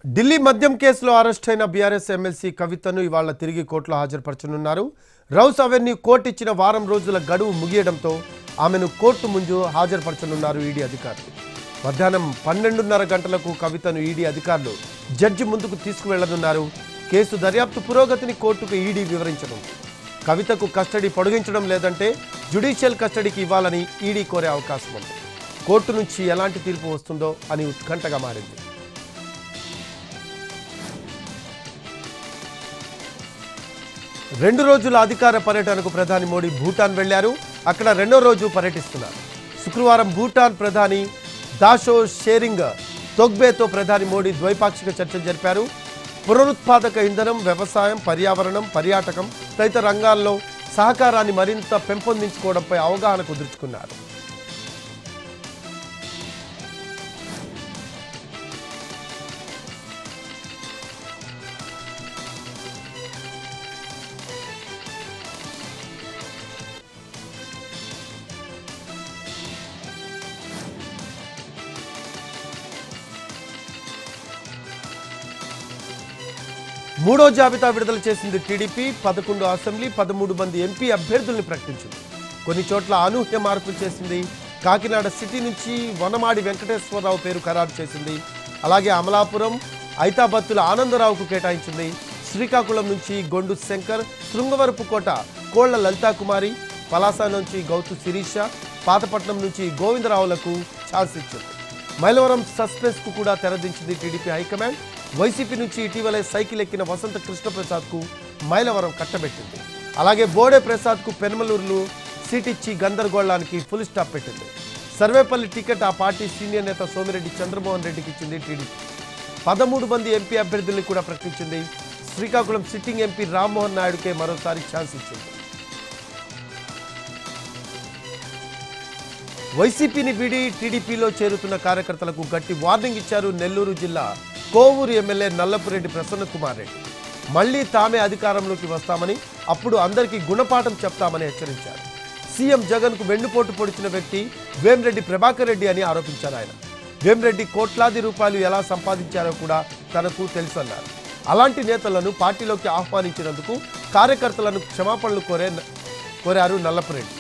ఢిల్లీ మద్యం కేసులో అరెస్ట్ అయిన బీఆర్ఎస్ ఎమ్మెల్సీ కవితను ఇవాళ తిరిగి కోర్టులో హాజరుపరచనున్నారు. రౌస్ అవెన్యూ కోర్టు ఇచ్చిన వారం రోజుల గడువు ముగియడంతో ఆమెను కోర్టు ముందు హాజరుపరచనున్నారు ఈడీ అధికారులు. మధ్యాహ్నం 12:30 గంటలకు కవితను ఈడీ అధికారులు జడ్జి ముందుకు తీసుకువెళ్లనున్నారు. కేసు దర్యాప్తు పురోగతిని కోర్టుకు ఈడీ వివరించనుంది. కవితకు కస్టడీ పొడిగించడం లేదంటే జ్యుడిషియల్ కస్టడీకి ఇవ్వాలని ఈడీ కోరే అవకాశం ఉంది. కోర్టు నుంచి ఎలాంటి తీర్పు వస్తుందో అని ఉత్కంఠగా మారింది. రెండు రోజుల అధికార పర్యటనకు ప్రధాని మోడీ భూటాన్ వెళ్లారు. అక్కడ రెండో రోజు పర్యటిస్తున్నారు. శుక్రవారం భూటాన్ ప్రధాని దాషో షెరింగ్ తొగ్బేతో ప్రధాని మోడీ ద్వైపాక్షిక చర్చలు జరిపారు. పునరుత్పాదక ఇంధనం, వ్యవసాయం, పర్యావరణం, పర్యాటకం తదితర రంగాల్లో సహకారాన్ని మరింత పెంపొందించుకోవడంపై అవగాహన కుదుర్చుకున్నారు. మూడో జాబితా విడుదల చేసింది టీడీపీ. 11 అసెంబ్లీ, 13 మంది ఎంపీ అభ్యర్థుల్ని ప్రకటించింది. కొన్ని చోట్ల అనూహ్య మార్పులు చేసింది. కాకినాడ సిటీ నుంచి వనమాడి వెంకటేశ్వరరావు పేరు ఖరారు చేసింది. అలాగే అమలాపురం, ఐతాబత్తుల ఆనందరావుకు కేటాయించింది. శ్రీకాకుళం నుంచి గొండు శంకర్, శృంగవరపుకోట కోళ్ల లలితాకుమారి, పలాస నుంచి గౌతు శిరీష, పాతపట్నం నుంచి గోవిందరావులకు ఛాన్స్ ఇచ్చింది. మైలవరం సస్పెన్స్ కు కూడా తెరదించింది టీడీపీ హైకమాండ్. వైసీపీ నుంచి ఇటీవలే సైకిల్ ఎక్కిన వసంత కృష్ణప్రసాద్కు మైలవరం కట్టబెట్టింది. అలాగే బోడే ప్రసాద్కు పెనమలూరులో సీట్ ఇచ్చి గందరగోళానికి ఫుల్ స్టాప్ పెట్టింది. సర్వేపల్లి టికెట్ ఆ పార్టీ సీనియర్ నేత సోమిరెడ్డి చంద్రమోహన్ రెడ్డికి ఇచ్చింది టీడీపీ. 13 మంది ఎంపీ అభ్యర్థుల్ని కూడా ప్రకటించింది. శ్రీకాకుళం సిట్టింగ్ ఎంపీ రామ్మోహన్ నాయుడుకే మరోసారి ఛాన్స్ ఇచ్చింది. వైసీపీని వీడి టీడీపీలో చేరుతున్న కార్యకర్తలకు గట్టి వార్నింగ్ ఇచ్చారు నెల్లూరు జిల్లా కోవూరు ఎమ్మెల్యే నల్లపురెడ్డి ప్రసన్నకుమార్ రెడ్డి. మళ్లీ తామే అధికారంలోకి వస్తామని, అప్పుడు అందరికీ గుణపాఠం చెప్తామని హెచ్చరించారు. సీఎం జగన్కు వెన్నుపోటు పొడిచిన వ్యక్తి వేమిరెడ్డి ప్రభాకర్ రెడ్డి అని ఆరోపించారు ఆయన. వేమిరెడ్డి కోట్లాది రూపాయలు ఎలా సంపాదించారో కూడా తనకు తెలుసన్నారు. అలాంటి నేతలను పార్టీలోకి ఆహ్వానించినందుకు కార్యకర్తలను క్షమాపణలు కోరారు నల్లపురెడ్డి.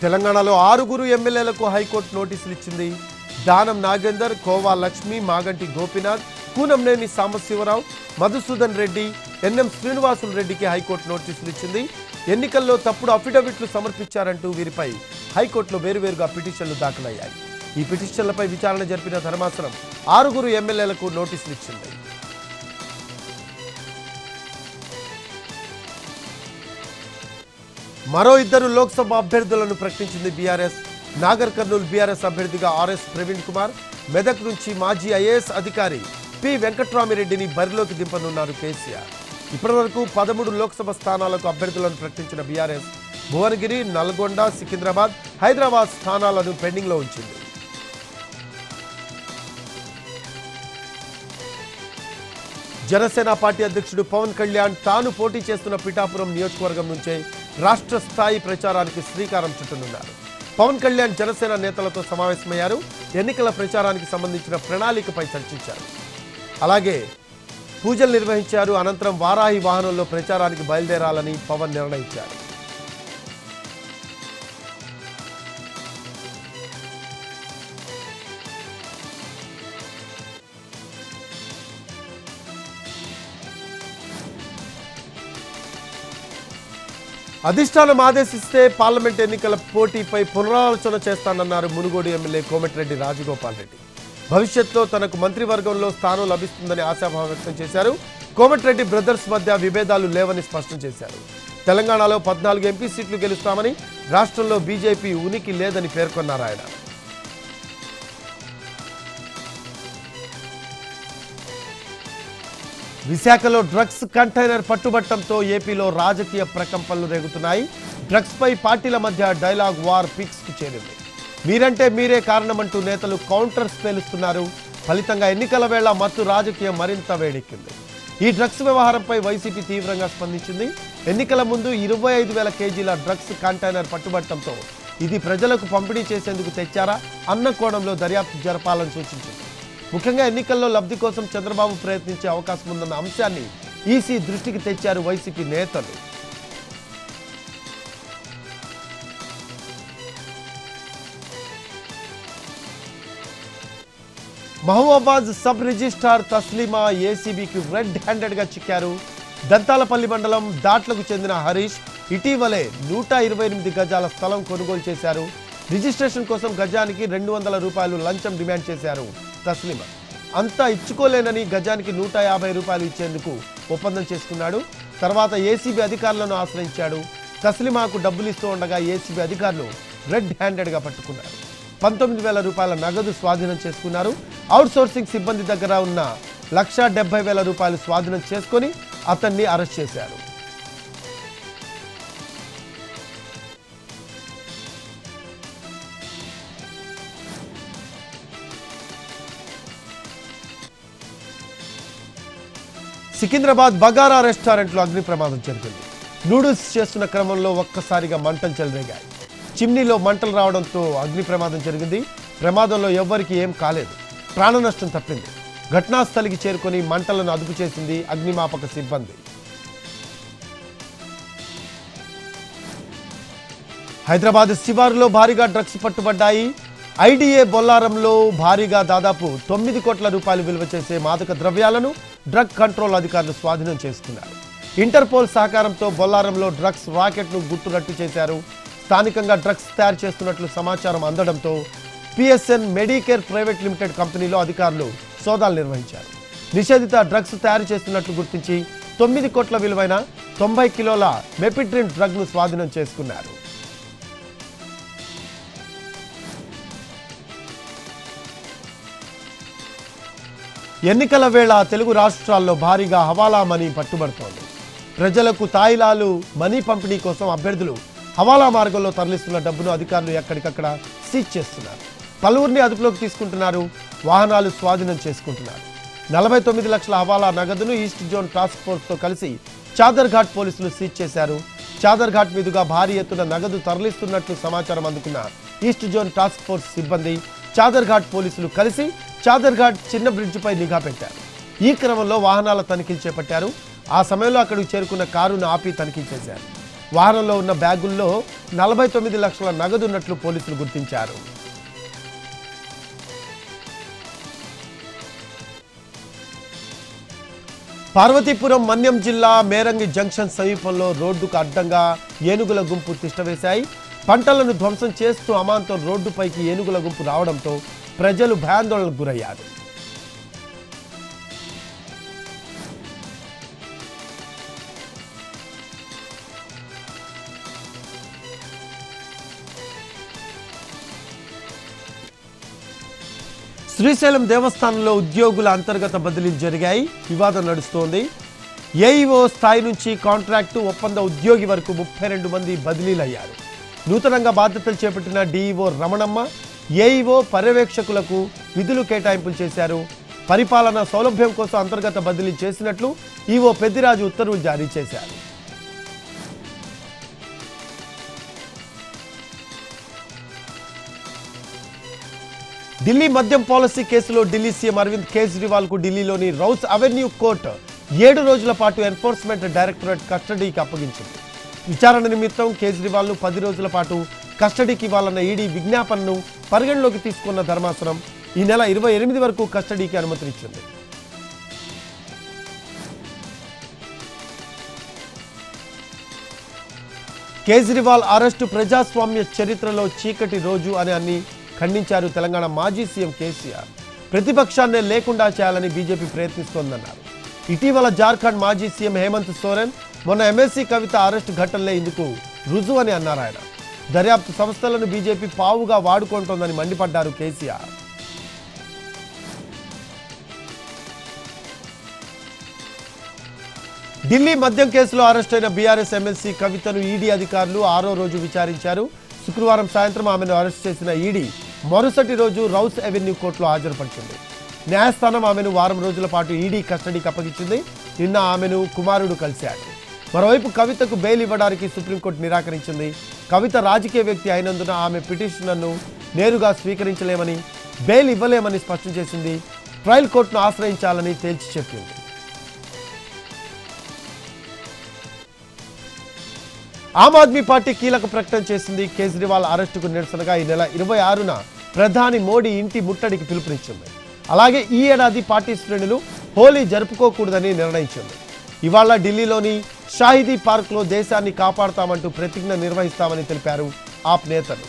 తెలంగాణలో 6 ఎమ్మెల్యేలకు హైకోర్టు నోటీసులు ఇచ్చింది. దానం నాగేందర్, కోవా లక్ష్మి, మాగంటి గోపీనాథ్, కూనంనేని సాంబశివరావు, మధుసూదన్ రెడ్డి, ఎన్ఎం శ్రీనివాసులు రెడ్డికి హైకోర్టు నోటీసులు ఇచ్చింది. ఎన్నికల్లో తప్పుడు అఫిడవిట్లు సమర్పించారంటూ వీరిపై హైకోర్టులో వేరువేరుగా పిటిషన్లు దాఖలయ్యాయి. ఈ పిటిషన్లపై విచారణ జరిపిన ధర్మాసనం 6 ఎమ్మెల్యేలకు నోటీసులు ఇచ్చింది. మరో 2 లోక్సభ అభ్యర్థులను ప్రకటించింది బీఆర్ఎస్. నాగర్ కర్నూలు బీఆర్ఎస్ అభ్యర్థిగా ఆర్ఎస్ ప్రవీణ్ కుమార్, మెదక్ నుంచి మాజీ ఐఏఎస్ అధికారి పి వెంకట్రామిరెడ్డిని బరిలోకి దింపనున్నారు కేసీఆర్. ఇప్పటివరకు 13 లోక్సభ స్థానాలకు అభ్యర్థులను ప్రకటించిన బీఆర్ఎస్ భువనగిరి, నల్గొండ, సికింద్రాబాద్, హైదరాబాద్ స్థానాలను పెండింగ్లో ఉంచింది. జనసేన పార్టీ అధ్యక్షుడు పవన్ కళ్యాణ్ తాను పోటీ చేస్తున్న పిఠాపురం నియోజకవర్గం నుంచే రాష్ట్ర స్థాయి ప్రచారానికి శ్రీకారం చుట్టనున్నారు. పవన్ కళ్యాణ్ జనసేన నేతలతో సమావేశమయ్యారు. ఎన్నికల ప్రచారానికి సంబంధించిన ప్రణాళికపై చర్చించారు. అలాగే పూజలు నిర్వహించారు. అనంతరం వారాహి వాహనంలో ప్రచారానికి బయలుదేరాలని పవన్ నిర్ణయించారు. అధిష్టానం ఆదేశిస్తే పార్లమెంట్ ఎన్నికల పోటీపై పునరాలోచన చేస్తానన్నారు మునుగోడు ఎమ్మెల్యే కోమటిరెడ్డి రాజగోపాల్ రెడ్డి. భవిష్యత్తులో తనకు మంత్రివర్గంలో స్థానం లభిస్తుందని ఆశాభావం వ్యక్తం చేశారు. కోమటిరెడ్డి బ్రదర్స్ మధ్య విభేదాలు లేవని స్పష్టం చేశారు. తెలంగాణలో 14 ఎంపీ సీట్లు గెలుస్తామని, రాష్ట్రంలో బీజేపీ ఉనికి లేదని పేర్కొన్నారు ఆయన. విశాఖలో డ్రగ్స్ కంటైనర్ పట్టుబట్టంతో ఏపీలో రాజకీయ ప్రకంపనలు రేగుతున్నాయి. డ్రగ్స్ పై పార్టీల మధ్య డైలాగ్ వార్ పిక్స్ కు చేరింది. మీరంటే మీరే కారణమంటూ నేతలు కౌంటర్స్ పేలుస్తున్నారు. ఫలితంగా ఎన్నికల వేళ మత్తు రాజకీయం మరింత వేడెక్కింది. ఈ డ్రగ్స్ వ్యవహారంపై వైసీపీ తీవ్రంగా స్పందించింది. ఎన్నికల ముందు 25,000 కేజీల డ్రగ్స్ కంటైనర్ పట్టుబట్టడంతో ఇది ప్రజలకు పంపిణీ చేసేందుకు తెచ్చారా అన్న కోణంలో దర్యాప్తు జరపాలని సూచించింది. ముఖ్యంగా ఎన్నికల్లో లబ్ధి కోసం చంద్రబాబు ప్రయత్నించే అవకాశం ఉందన్న అంశాన్ని ఈసీ దృష్టికి తెచ్చారు వైసీపీ నేతలు. మహబూబాబాద్ సబ్ రిజిస్ట్రార్ తస్లీమా ఏసీబీకి రెడ్ హ్యాండెడ్గా చిక్కారు. దంతాలపల్లి మండలం దాట్లకు చెందిన హరీష్ ఇటీవలే 128 గజాల స్థలం కొనుగోలు చేశారు. రిజిస్ట్రేషన్ కోసం గజానికి 200 రూపాయలు లంచం డిమాండ్ చేశారు తస్లీమా. అంతా ఇచ్చుకోలేనని గజానికి 150 రూపాయలు ఇచ్చేందుకు ఒప్పందం చేసుకున్నాడు. తర్వాత ఏసీబీ అధికారులను ఆశ్రయించాడు. తస్లీమాకు డబ్బులు ఇస్తూ ఉండగా ఏసీబీ అధికారులు రెడ్ హ్యాండెడ్గా పట్టుకున్నారు. 19,000 రూపాయల నగదు స్వాధీనం చేసుకున్నారు. అవుట్సోర్సింగ్ సిబ్బంది దగ్గర ఉన్న 1,70,000 రూపాయలు స్వాధీనం చేసుకొని అతన్ని అరెస్ట్ చేశారు. సికింద్రాబాద్ బగారా రెస్టారెంట్లో అగ్ని ప్రమాదం జరిగింది. నూడిల్స్ చేస్తున్న క్రమంలో ఒక్కసారిగా మంటలు చెలరేగాయి. చిమ్నీలో మంటలు రావడంతో అగ్ని ప్రమాదం జరిగింది. ప్రమాదంలో ఎవ్వరికీ ఏం కాలేదు. ప్రాణ నష్టం తప్పింది. ఘటనా స్థలికి చేరుకొని మంటలను అదుపు చేసింది అగ్నిమాపక సిబ్బంది. హైదరాబాద్ శివారులో భారీగా డ్రగ్స్ పట్టుబడ్డాయి. ఐడిఏ బొల్లారంలో భారీగా దాదాపు 9 కోట్ల రూపాయలు విలువ చేసే మాదక ద్రవ్యాలను డ్రగ్ కంట్రోల్ అధికారులు స్వాధీనం చేసుకున్నారు. ఇంటర్పోల్ సహకారంతో బొల్లారంలో డ్రగ్స్ రాకెట్ను గుట్టురట్టు చేశారు. స్థానికంగా డ్రగ్స్ తయారు చేస్తున్నట్లు సమాచారం అందడంతో పిఎస్ఎన్ మెడికేర్ ప్రైవేట్ లిమిటెడ్ కంపెనీలో అధికారులు సోదాలు నిర్వహించారు. నిషేధిత డ్రగ్స్ తయారు చేస్తున్నట్లు గుర్తించి 9 కోట్ల విలువైన 90 కిలోల మెపిడ్రిన్ డ్రగ్ను స్వాధీనం చేసుకున్నారు. ఎన్నికల వేళ తెలుగు రాష్ట్రాల్లో భారీగా హవాలా మనీ పట్టుబడుతోంది. ప్రజలకు తాయిలాలు మనీ పంపిణీ కోసం అభ్యర్థులు హవాలా మార్గంలో తరలిస్తున్న డబ్బును అధికారులు ఎక్కడికక్కడ సీజ్ చేస్తున్నారు. పలువురిని అదుపులోకి తీసుకుంటున్నారు. వాహనాలు స్వాధీనం చేసుకుంటున్నారు. 49 లక్షల హవాలా నగదును ఈస్ట్ జోన్ టాస్క్ ఫోర్స్తో కలిసి చాదర్ఘాట్ పోలీసులు సీజ్ చేశారు. చాదర్ఘాట్ మీదుగా భారీ ఎత్తున నగదు తరలిస్తున్నట్లు సమాచారం అందుకున్న ఈస్ట్ జోన్ టాస్క్ ఫోర్స్ సిబ్బంది చాదర్ఘాట్ పోలీసులు కలిసి చాదర్ఘాట్ చిన్న బ్రిడ్జిపై నిఘా పెట్టారు. ఈ క్రమంలో వాహనాల తనిఖీలు చేపట్టారు. ఆ సమయంలో అక్కడికి చేరుకున్న కారును ఆపి తనిఖీ చేశారు. వాహనంలో ఉన్న బ్యాగుల్లో 49 లక్షల నగదు ఉన్నట్లు పోలీసులు గుర్తించారు. పార్వతీపురం మన్యం జిల్లా మేరంగి జంక్షన్ సమీపంలో రోడ్డుకు అడ్డంగా ఏనుగుల గుంపు తిష్టవేశాయి. పంటలను ధ్వంసం చేస్తూ అమాంతం రోడ్డుపైకి ఏనుగుల గుంపు రావడంతో ప్రజలు భయాందోళనకు గురయ్యారు. శ్రీశైలం దేవస్థానంలో ఉద్యోగుల అంతర్గత బదిలీలు జరిగాయి. వివాదం నడుస్తోంది. ఏఈఓ స్థాయి నుంచి కాంట్రాక్టు ఒప్పంద ఉద్యోగి వరకు 32 మంది బదిలీలయ్యారు. నూతనంగా బాధ్యతలు చేపట్టిన డీఈఓ రమణమ్మ, ఏఈఓ పర్యవేక్షకులకు విధులు కేటాయింపులు చేశారు. పరిపాలన సౌలభ్యం కోసం అంతర్గత బదిలీ చేసినట్లు ఈఓ పెద్దిరాజు ఉత్తర్వులు జారీ చేశారు. ఢిల్లీ మద్యం పాలసీ కేసులో ఢిల్లీ సీఎం అరవింద్ కేజ్రీవాల్ కు ఢిల్లీలోని రౌస్ అవెన్యూ కోర్టు 7 రోజుల పాటు ఎన్ఫోర్స్మెంట్ డైరెక్టరేట్ కస్టడీకి అప్పగించింది. విచారణ నిమిత్తం కేజ్రీవాల్ ను 10 రోజుల పాటు కస్టడీకి ఇవ్వాలన్న ఈడీ విజ్ఞాపనను పరిగణలోకి తీసుకున్న ధర్మాసనం ఈ నెల 28 వరకు కస్టడీకి అనుమతినిచ్చింది. కేజ్రీవాల్ అరెస్టు ప్రజాస్వామ్య చరిత్రలో చీకటి రోజు అని ఖండించారు తెలంగాణ మాజీ సీఎం కేసీఆర్. ప్రతిపక్షాన్నే లేకుండా చేయాలని బీజేపీ ప్రయత్నిస్తోందన్నారు. ఇటీవల జార్ఖండ్ మాజీ సీఎం హేమంత్ సోరెన్, మొన్న ఎంఎస్సీ కవిత అరెస్టు ఘటనలే ఇందుకు రుజువు అని అన్నారు ఆయన. దర్యాప్తు సంస్థలను బీజేపీ పావుగా వాడుకుంటోందని మండిపడ్డారు కేసీఆర్. ఢిల్లీ మద్యం కేసులో అరెస్టైన బీఆర్ఎస్ ఎమ్మెల్సీ కవితను ఈడీ అధికారులు 6వ రోజు విచారించారు. శుక్రవారం సాయంత్రం ఆమెను అరెస్ట్ చేసిన ఈడీ మరుసటి రోజు రౌస్ అవెన్యూ కోర్టులో హాజరుపరిచింది. న్యాయస్థానం ఆమెను వారం రోజుల పాటు ఈడీ కస్టడీకి అప్పగించింది. నిన్న ఆమెను కుమారుడు కలిశాడు. మరోవైపు కవితకు బెయిల్ ఇవ్వడానికి సుప్రీంకోర్టు నిరాకరించింది. కవిత రాజకీయ వ్యక్తి అయినందున ఆమె పిటిషన్ను నేరుగా స్వీకరించలేమని, బెయిల్ ఇవ్వలేమని స్పష్టం చేసింది. ట్రయల్ కోర్టును ఆశ్రయించాలని తేల్చి చెప్పింది. ఆమ్ ఆద్మీ పార్టీ కీలక ప్రకటన చేసింది. కేజ్రీవాల్ అరెస్టుకు నిరసనగా ఈ నెల 26న ప్రధాని మోడీ ఇంటి ముట్టడికి పిలుపునిచ్చింది. అలాగే ఈ ఏడాది పార్టీ శ్రేణులు హోలీ జరుపుకోకూడదని నిర్ణయించింది. ఇవాళ ఢిల్లీలోని షాహిదీ పార్క్లో దేశాన్ని కాపాడుతామంటూ ప్రతిజ్ఞ నిర్వహిస్తామని తెలిపారు ఆప్ నేతలు.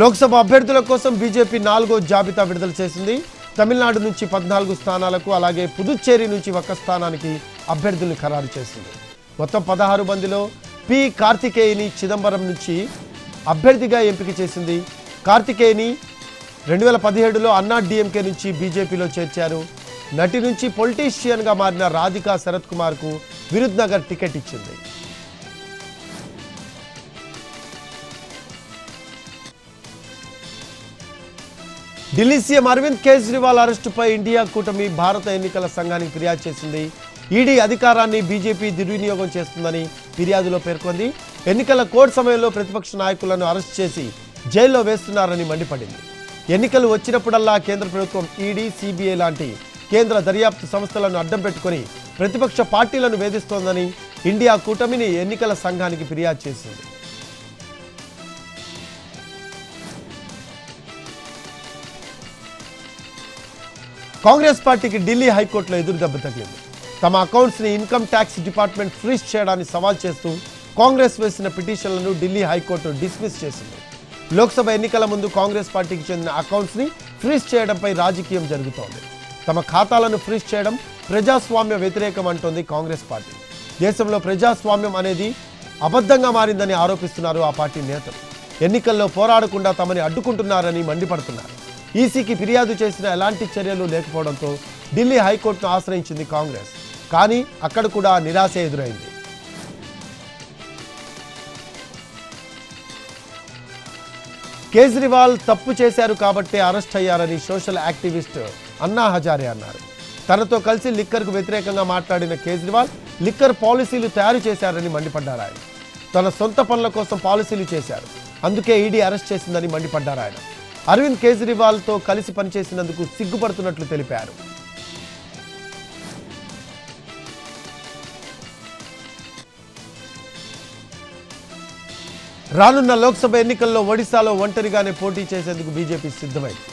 లోక్సభ అభ్యర్థుల కోసం బీజేపీ 4వ జాబితా విడుదల చేసింది. తమిళనాడు నుంచి 14 స్థానాలకు, అలాగే పుదుచ్చేరి నుంచి 1 స్థానానికి అభ్యర్థుల్ని ఖరారు చేసింది. మొత్తం 16 మందిలో పి కార్తికేయని చిదంబరం నుంచి అభ్యర్థిగా ఎంపిక చేసింది. కార్తికేయని 2017లో అన్నా డిఎంకే నుంచి బీజేపీలో చేర్చారు. నటి నుంచి పొలిటీషియన్గా మారిన రాధికా శరత్ కుమార్కు విరుద్ నగర్ టికెట్ ఇచ్చింది. ఢిల్లీ సీఎం అరవింద్ కేజ్రీవాల్ అరెస్టుపై ఇండియా కూటమి భారత ఎన్నికల సంఘానికి ఫిర్యాదు చేసింది. ఈడీ అధికారాన్ని బీజేపీ దుర్వినియోగం చేస్తుందని ఫిర్యాదులో పేర్కొంది. ఎన్నికల కోడ్ సమయంలో ప్రతిపక్ష నాయకులను అరెస్ట్ చేసి జైల్లో వేస్తున్నారని మండిపడింది. ఎన్నికలు వచ్చినప్పుడల్లా కేంద్ర ప్రభుత్వం ఈడీ, సిబిఐ లాంటి కేంద్ర దర్యాప్తు సంస్థలను అడ్డం పెట్టుకుని ప్రతిపక్ష పార్టీలను వేధిస్తోందని ఇండియా కూటమిని ఎన్నికల సంఘానికి ఫిర్యాదు చేసింది. కాంగ్రెస్ పార్టీకి ఢిల్లీ హైకోర్టులో ఎదురు దెబ్బ తగిలింది. తమ అకౌంట్స్ని ఇన్కమ్ ట్యాక్స్ డిపార్ట్మెంట్ ఫ్రీజ్ చేయడాన్ని సవాల్ చేస్తూ కాంగ్రెస్ వేసిన పిటిషన్లను ఢిల్లీ హైకోర్టు డిస్మిస్ చేసింది. లోక్సభ ఎన్నికల ముందు కాంగ్రెస్ పార్టీకి చెందిన అకౌంట్స్ని ఫ్రీజ్ చేయడంపై రాజకీయం జరుగుతోంది. తమ ఖాతాలను ఫ్రీజ్ చేయడం ప్రజాస్వామ్య వ్యతిరేకం అంటోంది కాంగ్రెస్ పార్టీ. దేశంలో ప్రజాస్వామ్యం అనేది అబద్ధంగా మారిందని ఆరోపిస్తున్నారు ఆ పార్టీ నేతలు. ఎన్నికల్లో పోరాడకుండా తమని అడ్డుకుంటున్నారని మండిపడుతున్నారు. ఈసీకి ఫిర్యాదు చేసిన ఎలాంటి చర్యలు లేకపోవడంతో ఢిల్లీ హైకోర్టును ఆశ్రయించింది కాంగ్రెస్. కానీ అక్కడ కూడా నిరాశ ఎదురైంది. కేజ్రీవాల్ తప్పు చేశారు కాబట్టే అరెస్ట్ అయ్యారని సోషల్ యాక్టివిస్ట్ అన్నా హజారే అన్నారు. తనతో కలిసి లిక్కర్కు వ్యతిరేకంగా మాట్లాడిన కేజ్రీవాల్ లిక్కర్ పాలసీలు తయారు చేశారని మండిపడ్డారు ఆయన. తన సొంత పనుల కోసం పాలసీలు చేశారు, అందుకే ఈడీ అరెస్ట్ చేసిందని మండిపడ్డారు ఆయన. అరవింద్ కేజ్రీవాల్తో కలిసి పనిచేసినందుకు సిగ్గుపడుతున్నట్లు తెలిపారు. రానున్న లోక్సభ ఎన్నికల్లో ఒడిశాలో ఒంటరిగానే పోటీ చేసేందుకు బీజేపీ సిద్ధమైంది.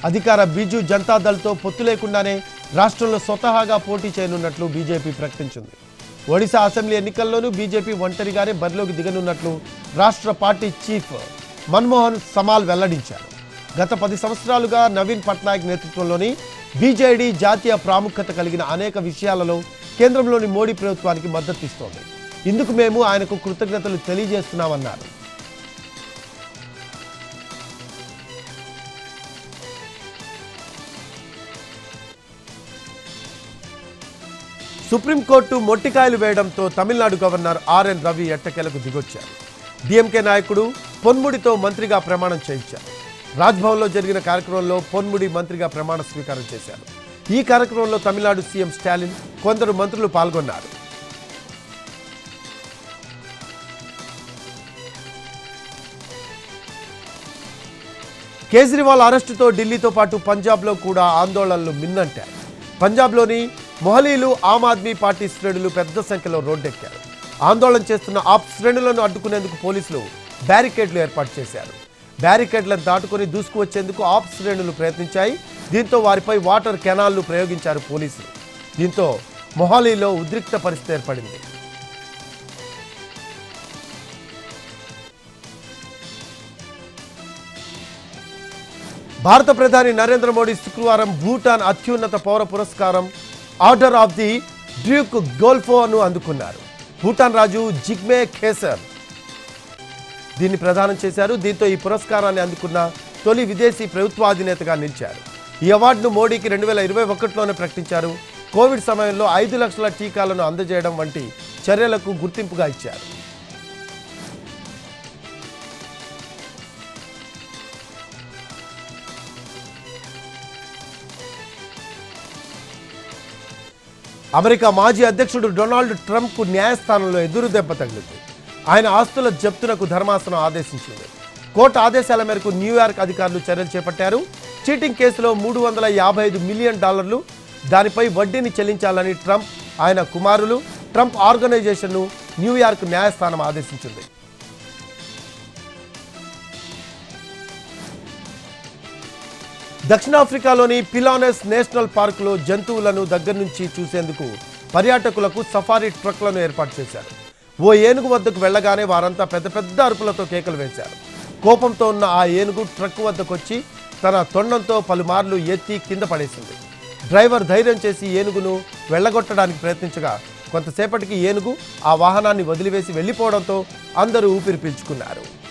అధికార బిజు జనతాదళ్తో పొత్తు లేకుండానే రాష్ట్రంలో స్వతహాగా పోటీ చేయనున్నట్లు బీజేపీ ప్రకటించింది. ఒడిశా అసెంబ్లీ ఎన్నికల్లోనూ బీజేపీ ఒంటరిగానే బరిలోకి దిగనున్నట్లు రాష్ట్ర పార్టీ చీఫ్ మన్మోహన్ సమాల్ వెల్లడించారు. గత 10 సంవత్సరాలుగా నవీన్ పట్నాయక్ నేతృత్వంలోని బీజేడీ జాతీయ ప్రాముఖ్యత కలిగిన అనేక విషయాలలో కేంద్రంలోని మోడీ ప్రభుత్వానికి మద్దతు ఇస్తోంది. ఇందుకు మేము ఆయనకు కృతజ్ఞతలు తెలియజేస్తున్నామన్నారు. సుప్రీంకోర్టు మొట్టికాయలు వేయడంతో తమిళనాడు గవర్నర్ ఆర్ఎన్ రవి ఎట్టకేలకు దిగొచ్చారు. డిఎంకే నాయకుడు పొన్ముడితో మంత్రిగా ప్రమాణం చేయించారు. రాజ్భవన్లో జరిగిన కార్యక్రమంలో పొన్ముడి మంత్రిగా ప్రమాణ స్వీకారం చేశారు. ఈ కార్యక్రమంలో తమిళనాడు సీఎం స్టాలిన్, కొందరు మంత్రులు పాల్గొన్నారు. కేజ్రీవాల్ అరెస్టుతో ఢిల్లీతో పాటు పంజాబ్లో కూడా ఆందోళనలు మిన్నంటాయి. పంజాబ్లోని మొహాలీలో ఆమ్ ఆద్మీ పార్టీ శ్రేణులు పెద్ద సంఖ్యలో రోడ్డెక్కారు. ఆందోళన చేస్తున్న ఆప్ శ్రేణులను అడ్డుకునేందుకు పోలీసులు బ్యారికేడ్లు ఏర్పాటు చేశారు. బ్యారికేడ్లను దాటుకుని దూసుకువచ్చేందుకు ఆప్ శ్రేణులు ప్రయత్నించాయి. దీంతో వారిపై వాటర్ కెనాల్ను ప్రయోగించారు పోలీసులు. దీంతో మొహాలీలో ఉద్రిక్త పరిస్థితి ఏర్పడింది. భారత ప్రధాని నరేంద్ర మోడీ శుక్రవారం భూటాన్ అత్యున్నత పౌర పురస్కారం ఆర్డర్ ఆఫ్ ది డ్యూక్ గోల్ఫోను అందుకున్నారు. భూటాన్ రాజు జిగ్మే ఖేసర్ దీన్ని ప్రదానం చేశారు. దీంతో ఈ పురస్కారాన్ని అందుకున్న తొలి విదేశీ ప్రభుత్వాధినేతగా నిలిచారు. ఈ అవార్డును మోడీకి 2021లోనే ప్రకటించారు. కోవిడ్ సమయంలో 5 లక్షల టీకాలను అందజేయడం వంటి చర్యలకు గుర్తింపుగా ఇచ్చారు. అమెరికా మాజీ అధ్యక్షుడు డొనాల్డ్ ట్రంప్కు న్యాయస్థానంలో ఎదురు దెబ్బ తగిలింది. ఆయన ఆస్తుల జప్తునకు ధర్మాసనం ఆదేశించింది. కోర్టు ఆదేశాల మేరకు న్యూయార్క్ అధికారులు చర్యలు చేపట్టారు. చీటింగ్ కేసులో $355 మిలియన్, దానిపై వడ్డీని చెల్లించాలని ట్రంప్, ఆయన కుమారులు, ట్రంప్ ఆర్గనైజేషన్ను న్యూయార్క్ న్యాయస్థానం ఆదేశించింది. దక్షిణాఫ్రికాలోని పిలానెస్ నేషనల్ పార్కులో జంతువులను దగ్గర నుంచి చూసేందుకు పర్యాటకులకు సఫారీ ట్రక్లను ఏర్పాటు చేశారు. ఓ ఏనుగు వద్దకు వెళ్లగానే వారంతా పెద్ద పెద్ద అరుపులతో కేకలు వేశారు. కోపంతో ఉన్న ఆ ఏనుగు ట్రక్ వద్దకొచ్చి తన తొండంతో పలుమార్లు ఎత్తి కింద పడేసింది. డ్రైవర్ ధైర్యం చేసి ఏనుగును వెళ్లగొట్టడానికి ప్రయత్నించగా కొంతసేపటికి ఏనుగు ఆ వాహనాన్ని వదిలివేసి వెళ్లిపోవడంతో అందరూ ఊపిరి పీల్చుకున్నారు.